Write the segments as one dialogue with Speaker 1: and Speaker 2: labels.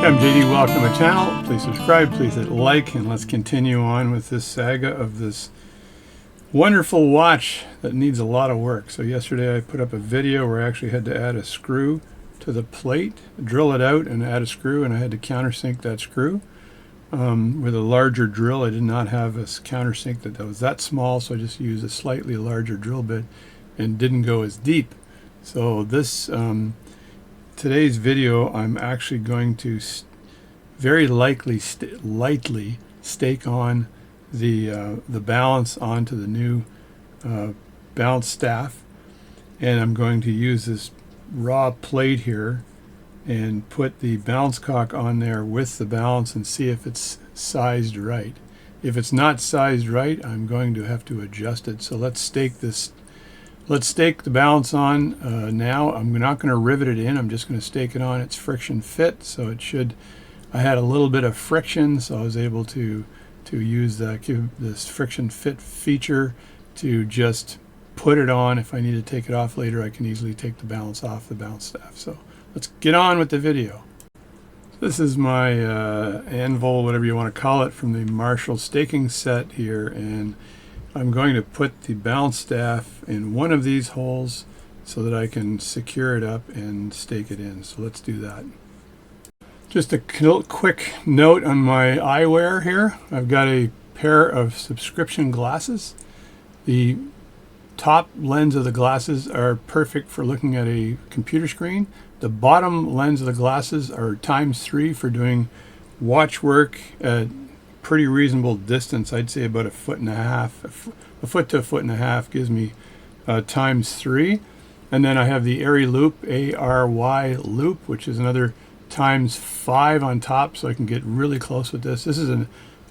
Speaker 1: I'm JD, welcome to my channel. Please subscribe, please hit like, and let's continue on with this saga of this wonderful watch that needs a lot of work. So yesterday I put up a video where I actually had to add a screw to the plate, drill it out and add a screw, and I had to countersink that screw. With a larger drill, I did not have a countersink that was that small, so I just used a slightly larger drill bit and didn't go as deep. So this today's video, I'm actually going to very likely lightly stake on the balance onto the new balance staff, and I'm going to use this raw plate here and put the balance cock on there with the balance and see if it's sized right. If it's not sized right, I'm going to have to adjust it. So let's stake this. Let's stake the balance on now. I'm not going to rivet it in. I'm just going to stake it on. It's friction fit, so it should. I had a little bit of friction, so I was able to use this friction fit feature to just put it on. If I need to take it off later, I can easily take the balance off the balance staff. So let's get on with the video. This is my anvil, whatever you want to call it, from the Marshall staking set here, and I'm going to put the balance staff in one of these holes so that I can secure it up and stake it in. So let's do that. Just a quick note on my eyewear here. I've got a pair of subscription glasses. The top lens of the glasses are perfect for looking at a computer screen. The bottom lens of the glasses are ×3 for doing watch work at pretty reasonable distance. I'd say about 1.5 feet. A foot to 1.5 feet gives me ×3. And then I have the Airy Loop, ARY Loop, which is another ×5 on top, so I can get really close with this. This is a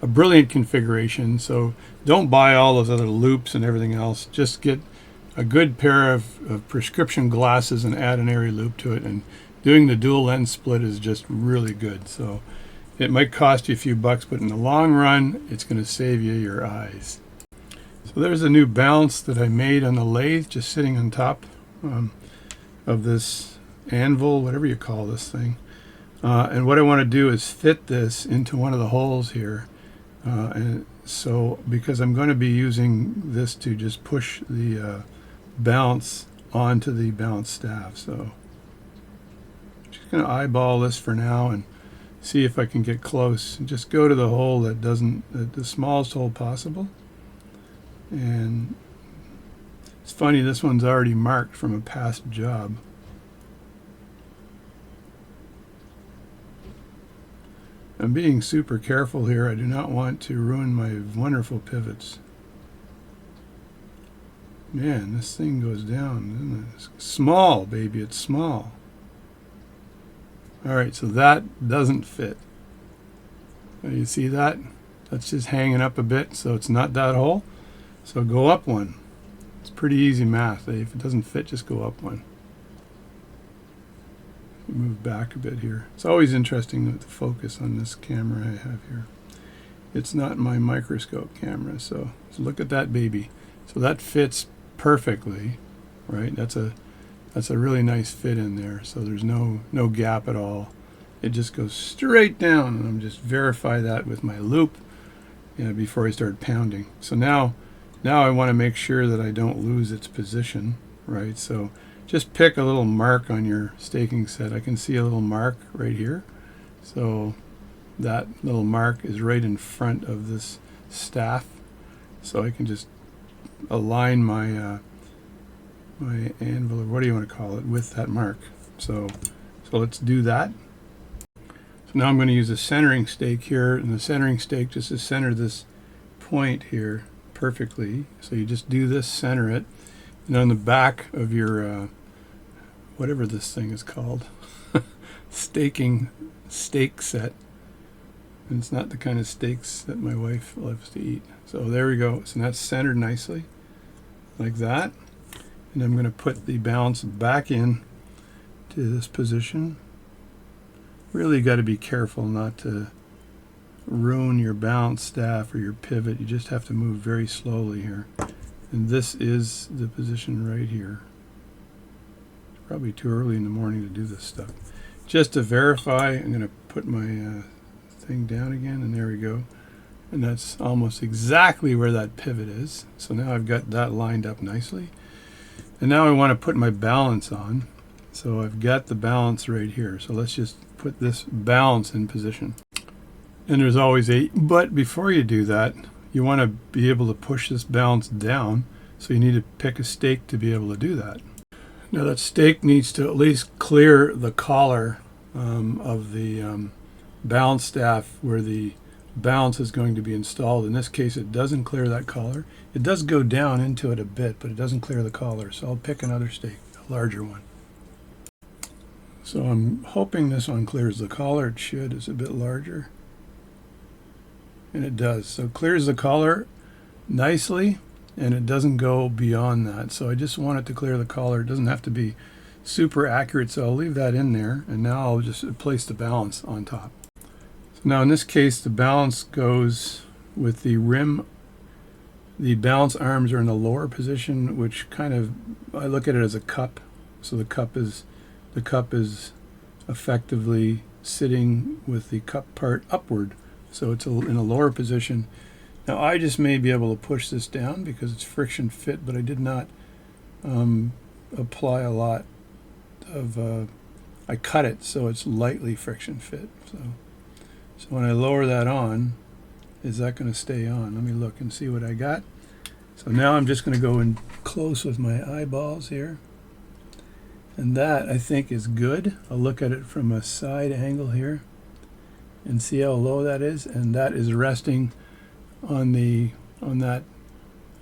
Speaker 1: brilliant configuration, so don't buy all those other loops and everything else. Just get a good pair of prescription glasses and add an Airy Loop to it, and doing the dual lens split is just really good. So it might cost you a few bucks, but in the long run, it's going to save you your eyes. So there's a new balance that I made on the lathe, just sitting on top of this anvil, whatever you call this thing. And what I want to do is fit this into one of the holes here. And so, because I'm going to be using this to just push the balance onto the balance staff. So just going to eyeball this for now and see if I can get close. Just go to the hole that the smallest hole possible. And it's funny, this one's already marked from a past job. I'm being super careful here. I do not want to ruin my wonderful pivots. Man, this thing goes down, isn't it? It's small, baby, it's small. Alright, so that doesn't fit. You see that? That's just hanging up a bit, so it's not that hole. So go up one. It's pretty easy math. If it doesn't fit, just go up one. Move back a bit here. It's always interesting with the focus on this camera I have here. It's not my microscope camera, so look at that baby. So that fits perfectly, right? That's a really nice fit in there. So there's no gap at all. It just goes straight down, and I'm just verify that with my loop, before I start pounding. So now I want to make sure that I don't lose its position, right? So just pick a little mark on your staking set. I can see a little mark right here. So that little mark is right in front of this staff. So I can just align my my anvil, or what do you want to call it, with that mark. So let's do that. So now I'm going to use a centering stake here, and the centering stake just to center this point here perfectly. So you just do this, center it, and on the back of your whatever this thing is called, staking stake set. And it's not the kind of steaks that my wife loves to eat. So there we go. So that's centered nicely, like that. And I'm going to put the balance back in to this position. Really got to be careful not to ruin your balance staff or your pivot. You just have to move very slowly here. And this is the position right here. It's probably too early in the morning to do this stuff. just to verify, I'm going to put my thing down again, and there we go. And that's almost exactly where that pivot is. So now I've got that lined up nicely. And now I want to put my balance on. So I've got the balance right here. So let's just put this balance in position. And there's always but before you do that, you want to be able to push this balance down. So you need to pick a stake to be able to do that. Now that stake needs to at least clear the collar of the balance staff where the balance is going to be installed. In this case, it doesn't clear that collar. It does go down into it a bit, but it doesn't clear the collar. So I'll pick another stake, a larger one. So I'm hoping this one clears the collar. It should. It's a bit larger. And it does. So it clears the collar nicely, and it doesn't go beyond that. So I just want it to clear the collar. It doesn't have to be super accurate, so I'll leave that in there. And now I'll just place the balance on top. Now in this case, the balance goes with the rim. The balance arms are in the lower position, which kind of, I look at it as a cup. So the cup is effectively sitting with the cup part upward. So it's in a lower position. Now I just may be able to push this down because it's friction fit, but I did not apply a lot of, I cut it so it's lightly friction fit. So when I lower that on, is that going to stay on? Let me look and see what I got. So now I'm just going to go in close with my eyeballs here. And that, I think, is good. I'll look at it from a side angle here and see how low that is. And that is resting on that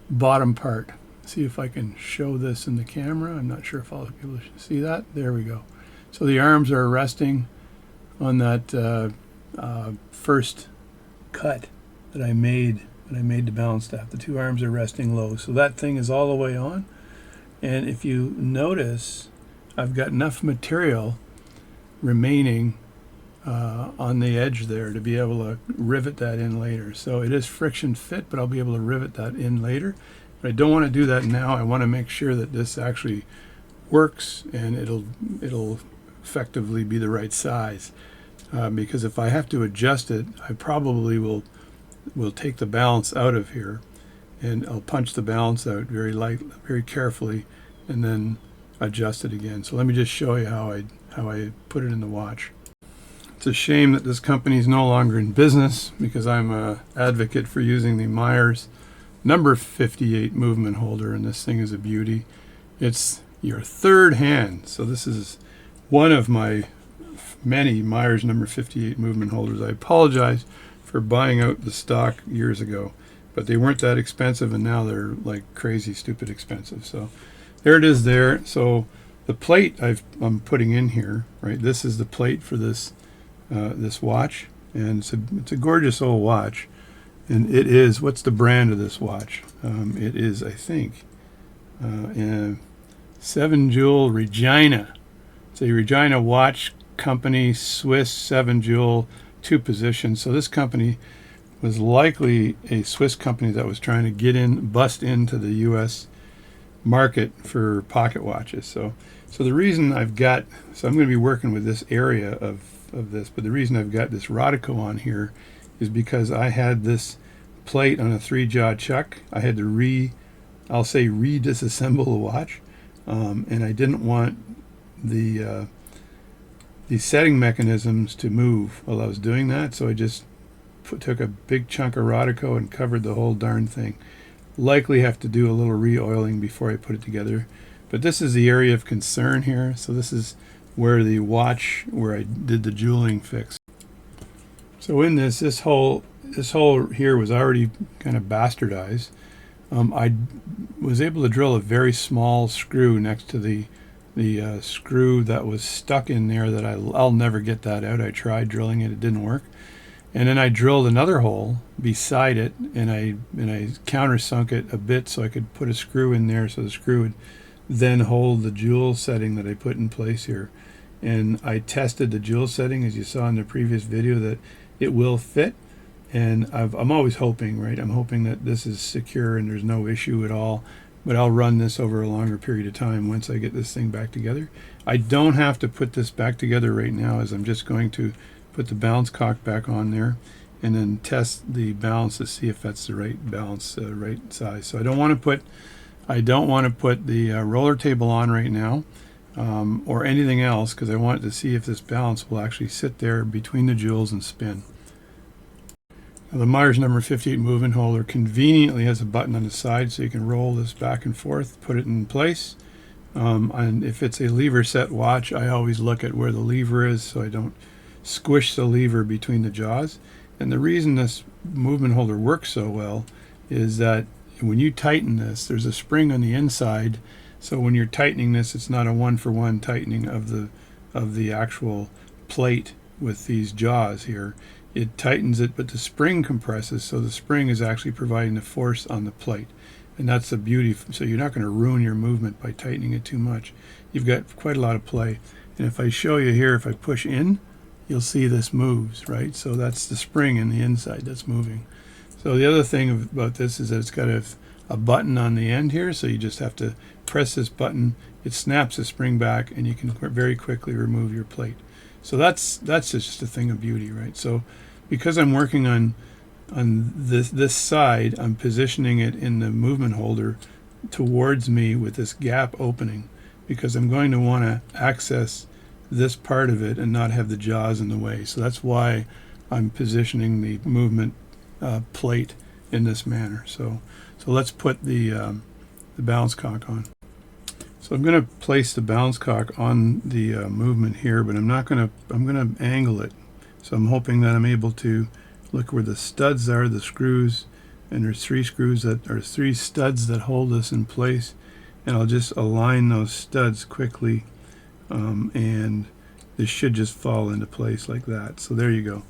Speaker 1: bottom part. See if I can show this in the camera. I'm not sure if I'll be able to see that. There we go. So the arms are resting on that first cut that I made when I made the balance staff. The two arms are resting low. So that thing is all the way on. And if you notice, I've got enough material remaining on the edge there to be able to rivet that in later. So it is friction fit, but I'll be able to rivet that in later. But I don't want to do that now. I want to make sure that this actually works and it'll effectively be the right size. Because if I have to adjust it, I probably will take the balance out of here, and I'll punch the balance out very carefully, and then adjust it again. So let me just show you how I put it in the watch. It's a shame that this company is no longer in business because I'm an advocate for using the Myers number 58 movement holder, and this thing is a beauty. It's your third hand, so this is one of my many Myers number 58 movement holders. I apologize for buying out the stock years ago, but they weren't that expensive, and now they're like crazy stupid expensive. So there it is there. So the plate I'm putting in here, right? This is the plate for this this watch, and it's a gorgeous old watch. And it is, what's the brand of this watch? It is, I think, 7 Jewel Regina. It's a Regina watch company, Swiss 7 Jewel, 2 positions. So this company was likely a Swiss company that was trying to bust into the U.S. market for pocket watches. So the reason I'm going to be working with this area of this, but the reason I've got this Rodico on here is because I had this plate on a 3-jaw chuck. I had to redisassemble the watch, and I didn't want the setting mechanisms to move while I was doing that, so I just took a big chunk of Rodico and covered the whole darn thing. Likely have to do a little re-oiling before I put it together, but this is the area of concern here. So this is where I did the jeweling fix. So in this hole here was already kind of bastardized. I was able to drill a very small screw next to the screw that was stuck in there that I'll never get that out. I tried drilling it, it didn't work. And then I drilled another hole beside it, and I countersunk it a bit so I could put a screw in there so the screw would then hold the jewel setting that I put in place here. And I tested the jewel setting, as you saw in the previous video, that it will fit. And I'm always hoping, right? I'm hoping that this is secure and there's no issue at all. but I'll run this over a longer period of time once I get this thing back together. I don't have to put this back together right now, as I'm just going to put the balance cock back on there and then test the balance to see if that's the right balance, right size. So I don't want to put the roller table on right now, or anything else, because I want to see if this balance will actually sit there between the jewels and spin. Now, the Myers number 58 movement holder conveniently has a button on the side, so you can roll this back and forth, put it in place. And if it's a lever set watch, I always look at where the lever is so I don't squish the lever between the jaws. And the reason this movement holder works so well is that when you tighten this, there's a spring on the inside, so when you're tightening this, it's not a one-for-one tightening of the actual plate with these jaws here. It tightens it, but the spring compresses, so the spring is actually providing the force on the plate. And that's the beauty. So you're not going to ruin your movement by tightening it too much. You've got quite a lot of play. And if I show you here, if I push in, you'll see this moves, right? So that's the spring in the inside that's moving. So the other thing about this is that it's got a button on the end here, so you just have to press this button. It snaps the spring back, and you can very quickly remove your plate. So that's just a thing of beauty, right? So because I'm working on this side, I'm positioning it in the movement holder towards me with this gap opening, because I'm going to want to access this part of it and not have the jaws in the way. So that's why I'm positioning the movement plate in this manner. So let's put the balance cock on. So I'm going to place the balance cock on the movement here, but I'm going to angle it. So I'm hoping that I'm able to look where the studs are, the screws, and there's three studs that hold this in place, and I'll just align those studs quickly, and this should just fall into place like that. So there you go.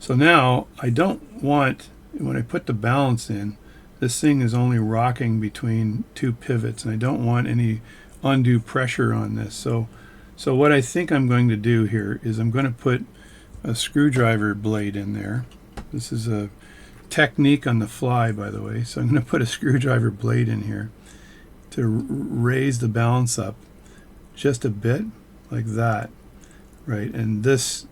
Speaker 1: So now I don't want, when I put the balance in, this thing is only rocking between two pivots, and I don't want any undue pressure on this. So what I think I'm going to do here is I'm going to put a screwdriver blade in there. This is a technique on the fly, by the way. So I'm going to put a screwdriver blade in here to raise the balance up just a bit, like that, right? And this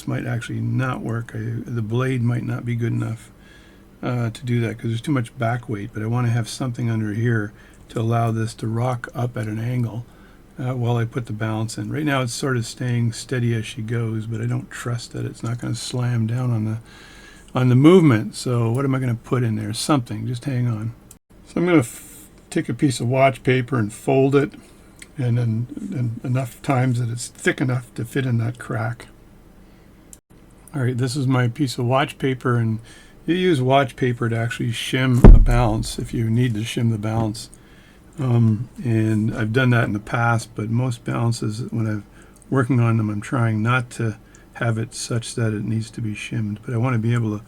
Speaker 1: might actually not work. The blade might not be good enough to do that, because there's too much back weight, but I want to have something under here to allow this to rock up at an angle while I put the balance in. Right now it's sort of staying steady as she goes, but I don't trust that it's not going to slam down on the movement. So what am I going to put in there? Something. Just hang on. So I'm going to take a piece of watch paper and fold it, and then enough times that it's thick enough to fit in that crack. All right, this is my piece of watch paper, and you use watch paper to actually shim a balance if you need to shim the balance. And I've done that in the past, but most balances, when I'm working on them, I'm trying not to have it such that it needs to be shimmed, but I want to be able to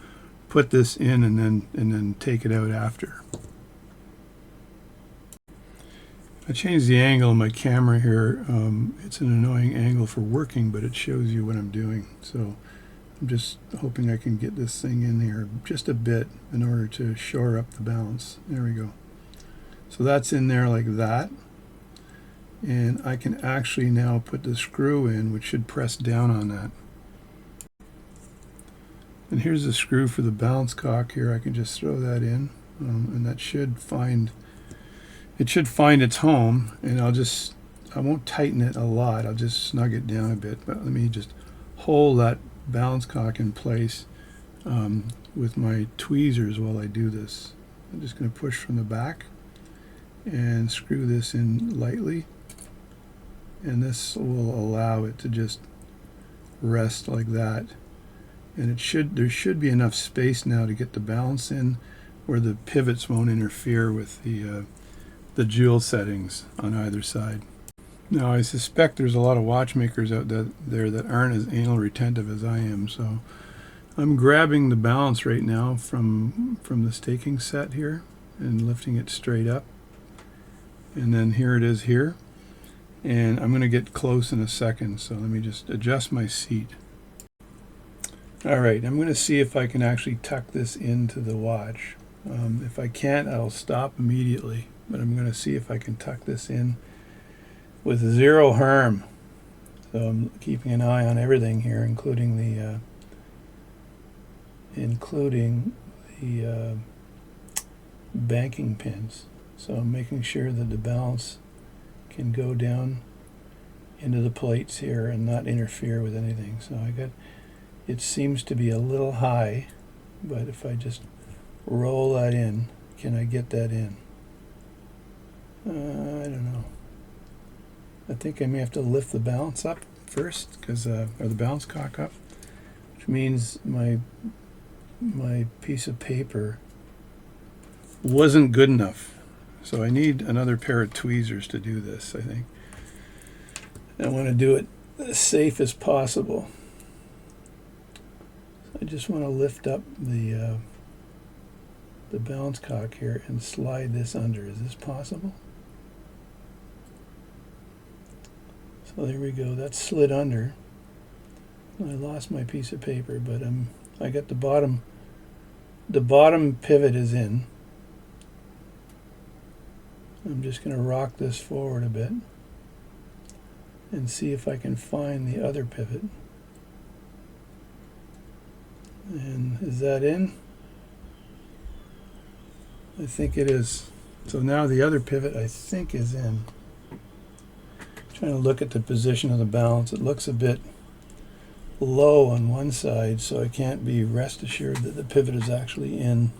Speaker 1: put this in and then take it out after. I changed the angle of my camera here. It's an annoying angle for working, but it shows you what I'm doing. So I'm just hoping I can get this thing in here just a bit in order to shore up the balance. There we go. So that's in there like that, and I can actually now put the screw in, which should press down on that. And here's the screw for the balance cock here. I can just throw that in, and that should find its home. And I won't tighten it a lot. I'll just snug it down a bit. But let me just hold that balance cock in place with my tweezers while I do this. I'm just going to push from the back and screw this in lightly, and this will allow it to just rest like that. And there should be enough space now to get the balance in where the pivots won't interfere with the jewel settings on either side. Now I suspect there's a lot of watchmakers out there that aren't as anal retentive as I am, so I'm grabbing the balance right now from the staking set here and lifting it straight up. And then here it is here, and I'm going to get close in a second, so let me just adjust my seat. Alright, I'm going to see if I can actually tuck this into the watch. If I can't, I'll stop immediately. but I'm going to see if I can tuck this in with zero harm. So I'm keeping an eye on everything here, including the banking pins. So I'm making sure that the balance can go down into the plates here and not interfere with anything. So it seems to be a little high, but if I just roll that in, can I get that in? I don't know. I think I may have to lift the balance up first, or the balance cock up, which means my piece of paper wasn't good enough. So I need another pair of tweezers to do this, I think. I want to do it as safe as possible. I just want to lift up the balance cock here and slide this under. Is this possible? So there we go. That slid under. I lost my piece of paper, but I got the bottom. The bottom pivot is in. I'm just going to rock this forward a bit and see if I can find the other pivot. And is that in? I think it is. So now the other pivot I think is in. Trying to look at the position of the balance. It looks a bit low on one side, so I can't be rest assured that the pivot is actually in.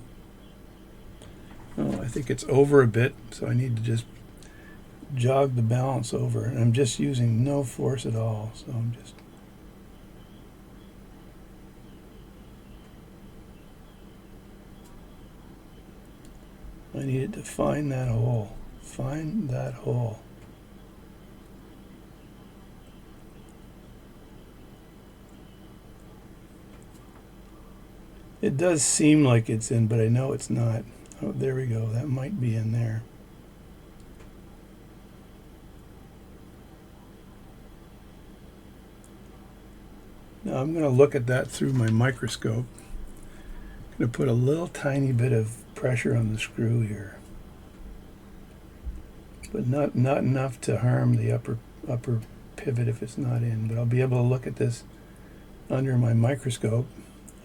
Speaker 1: Oh, I think it's over a bit, so I need to just jog the balance over. And I'm just using no force at all, so I'm just... I need it to find that hole. Find that hole. It does seem like it's in, but I know it's not. Oh, there we go. That might be in there. Now I'm going to look at that through my microscope. I'm going to put a little tiny bit of pressure on the screw here, but not enough to harm the upper pivot if it's not in. But I'll be able to look at this under my microscope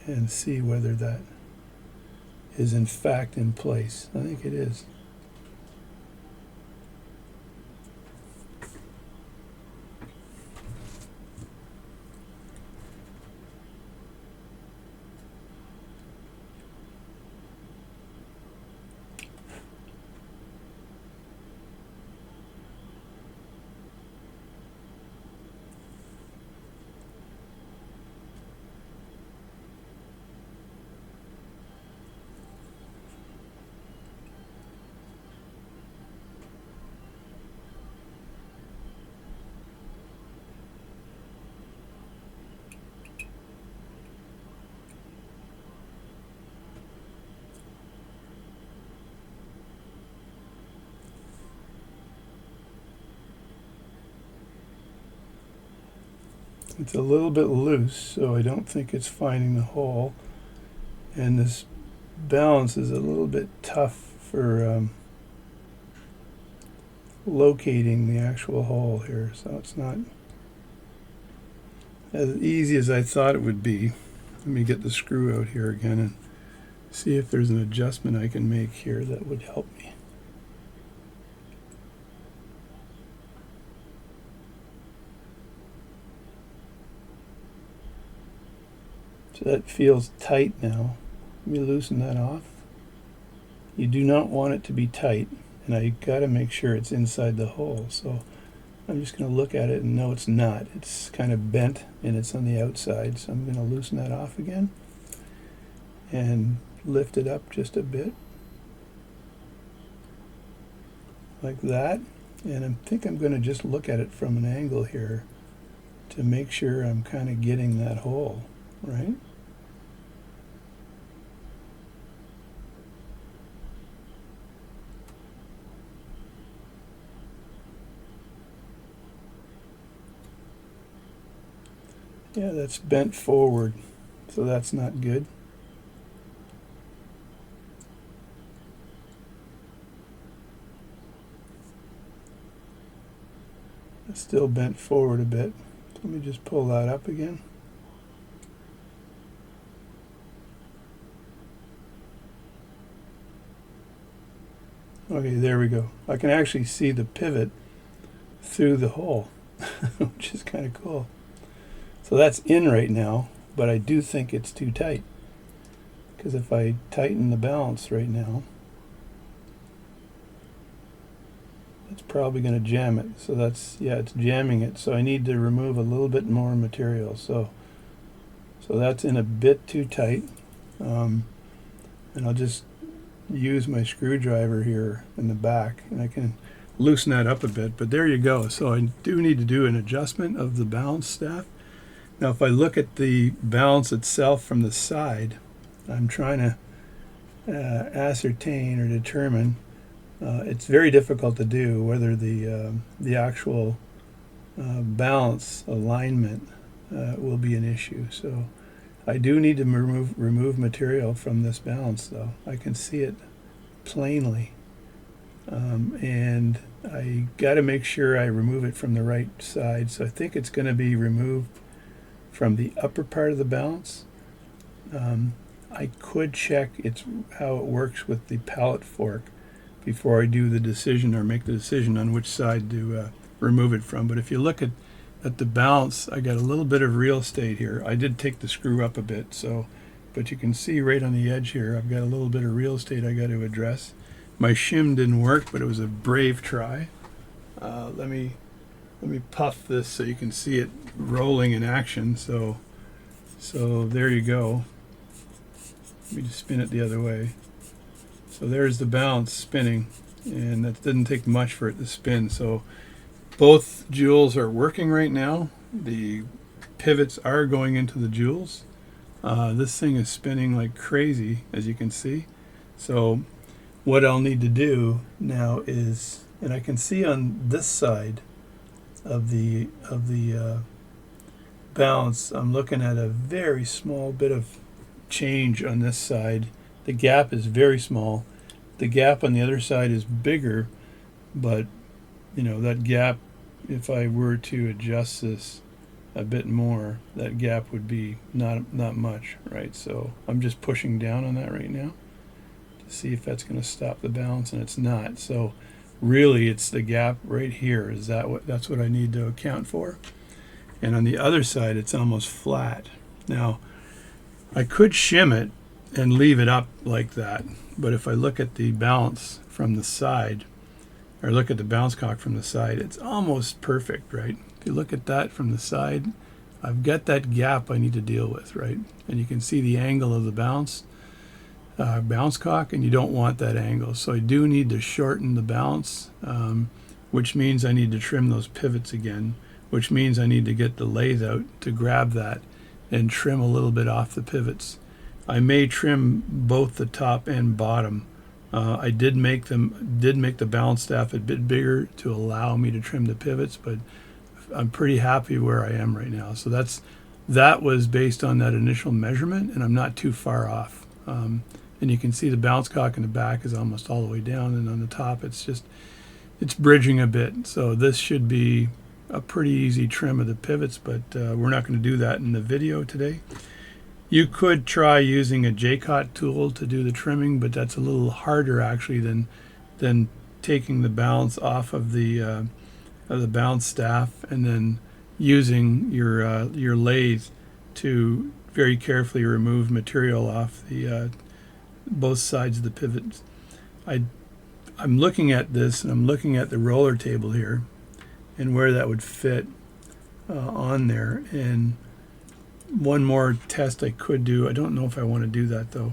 Speaker 1: and see whether that is in fact in place. I think it is. It's a little bit loose, so I don't think it's finding the hole. And this balance is a little bit tough for locating the actual hole here, so it's not as easy as I thought it would be. Let me get the screw out here again and see if there's an adjustment I can make here that would help me. So that feels tight now. Let me loosen that off. You do not want it to be tight, and I got to make sure it's inside the hole. So I'm just going to look at it and know it's not. It's kind of bent and it's on the outside, so I'm going to loosen that off again and lift it up just a bit like that. And I think I'm going to just look at it from an angle here to make sure I'm kind of getting that hole, right? Yeah, that's bent forward, so that's not good. It's still bent forward a bit. Let me just pull that up again. Okay, there we go. I can actually see the pivot through the hole, which is kind of cool. So that's in right now, but I do think it's too tight. Because if I tighten the balance right now, it's probably going to jam it. So that's, yeah, it's jamming it. So I need to remove a little bit more material. So that's in a bit too tight. And I'll just use my screwdriver here in the back, and I can loosen that up a bit. But there you go. So I do need to do an adjustment of the balance staff. Now if I look at the balance itself from the side, I'm trying to ascertain or determine. It's very difficult to do whether the actual balance alignment will be an issue. So I do need to remove material from this balance, though. I can see it plainly, and I got to make sure I remove it from the right side. So I think it's going to be removed from the upper part of the balance. I could check how it works with the pallet fork before I do the decision or make the decision on which side to remove it from. But if you look at the balance, I got a little bit of real estate here. I did take the screw up a bit, but you can see right on the edge here, I've got a little bit of real estate I got to address. My shim didn't work, but it was a brave try. Let me puff this so you can see it rolling in action. So there you go. Let me just spin it the other way. So there's the balance spinning, and that didn't take much for it to spin. So both jewels are working right now. The pivots are going into the jewels. This thing is spinning like crazy, as you can see. So what I'll need to do now is, and I can see on this side of the balance, I'm looking at a very small bit of change on this side. The gap is very small. The gap on the other side is bigger, but you know, that gap, if I were to adjust this a bit more, that gap would be not much, right? So I'm just pushing down on that right now to see if that's going to stop the balance, and it's not. So really it's the gap right here. That's what I need to account for. And on the other side it's almost flat. Now I could shim it and leave it up like that, but if I look at the balance from the side, or look at the bounce cock from the side, it's almost perfect, right? If you look at that from the side, I've got that gap I need to deal with, right? And you can see the angle of the bounce cock, and you don't want that angle. So I do need to shorten the balance, which means I need to trim those pivots again, which means I need to get the lathe out to grab that and trim a little bit off the pivots. I may trim both the top and bottom. I did make the balance staff a bit bigger to allow me to trim the pivots, but I'm pretty happy where I am right now. So that was based on that initial measurement, and I'm not too far off. And you can see the bounce cock in the back is almost all the way down, and on the top it's bridging a bit. So this should be a pretty easy trim of the pivots, but we're not going to do that in the video today. You could try using a J-Cot tool to do the trimming, but that's a little harder actually than taking the balance off of the balance staff and then using your lathe to very carefully remove material off the both sides of the pivots. I'm looking at this, and I'm looking at the roller table here and where that would fit on there. And one more test I could do. I don't know if I want to do that though.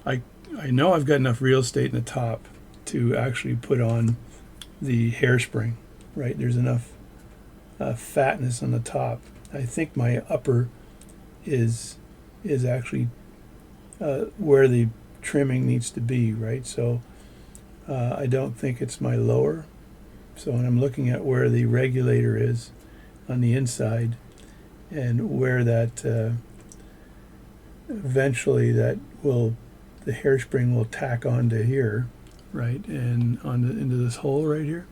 Speaker 1: I know I've got enough real estate in the top to actually put on the hairspring, right? There's enough fatness on the top. I think my upper is actually where the trimming needs to be, right? So I don't think it's my lower. So when I'm looking at where the regulator is on the inside, and where that eventually the hairspring will tack onto here, right, and into this hole right here.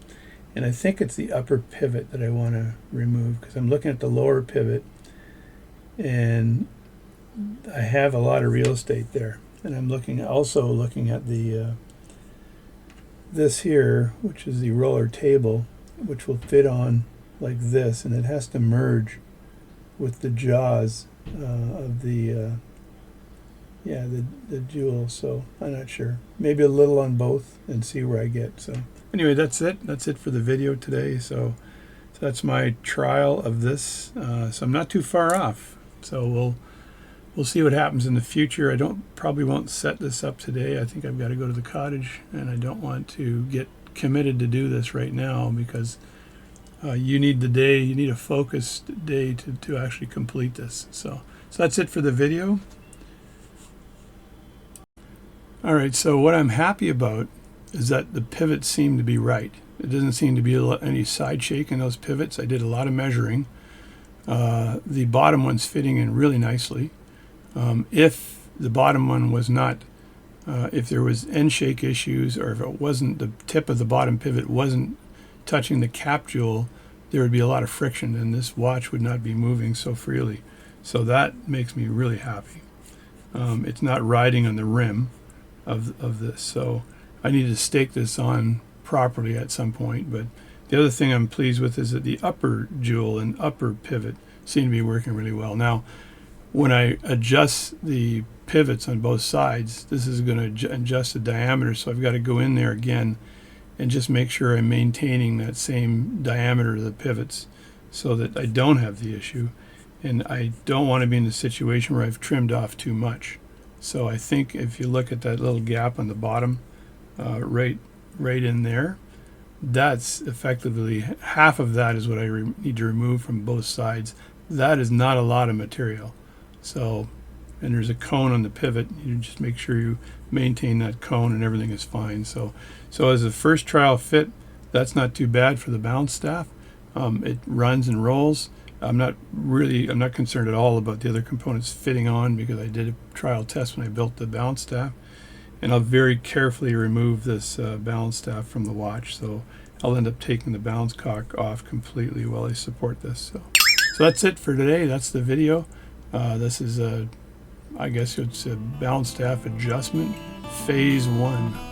Speaker 1: And I think it's the upper pivot that I want to remove, because I'm looking at the lower pivot and I have a lot of real estate there. And I'm also looking at the this here, which is the roller table, which will fit on like this, and it has to merge with the jaws of the jewel. So I'm not sure. Maybe a little on both and see where I get. So anyway, that's it. That's it for the video today. So that's my trial of this. So I'm not too far off. So we'll see what happens in the future. I probably won't set this up today. I think I've got to go to the cottage, and I don't want to get committed to do this right now, because you need the day, you need a focused day to actually complete this. So that's it for the video. All right, so what I'm happy about is that the pivots seem to be right. It doesn't seem to be any side shake in those pivots. I did a lot of measuring. The bottom one's fitting in really nicely. If the bottom one was not, if there was end shake issues, or if it wasn't, the tip of the bottom pivot wasn't touching the cap jewel, there would be a lot of friction and this watch would not be moving so freely. So that makes me really happy. It's not riding on the rim of this. So I need to stake this on properly at some point. But the other thing I'm pleased with is that the upper jewel and upper pivot seem to be working really well. Now, when I adjust the pivots on both sides, this is going to adjust the diameter, so I've got to go in there again and just make sure I'm maintaining that same diameter of the pivots so that I don't have the issue. And I don't want to be in the situation where I've trimmed off too much. So I think if you look at that little gap on the bottom, right in there, that's effectively half of that is what I need to remove from both sides. That is not a lot of material. So, and there's a cone on the pivot. You just make sure you maintain that cone and everything is fine. So as a first trial fit, that's not too bad for the balance staff. It runs and rolls. I'm not concerned at all about the other components fitting on, because I did a trial test when I built the balance staff. And I'll very carefully remove this balance staff from the watch. So I'll end up taking the balance cock off completely while I support this. So that's it for today. That's the video. This is I guess it's a balance staff adjustment phase 1.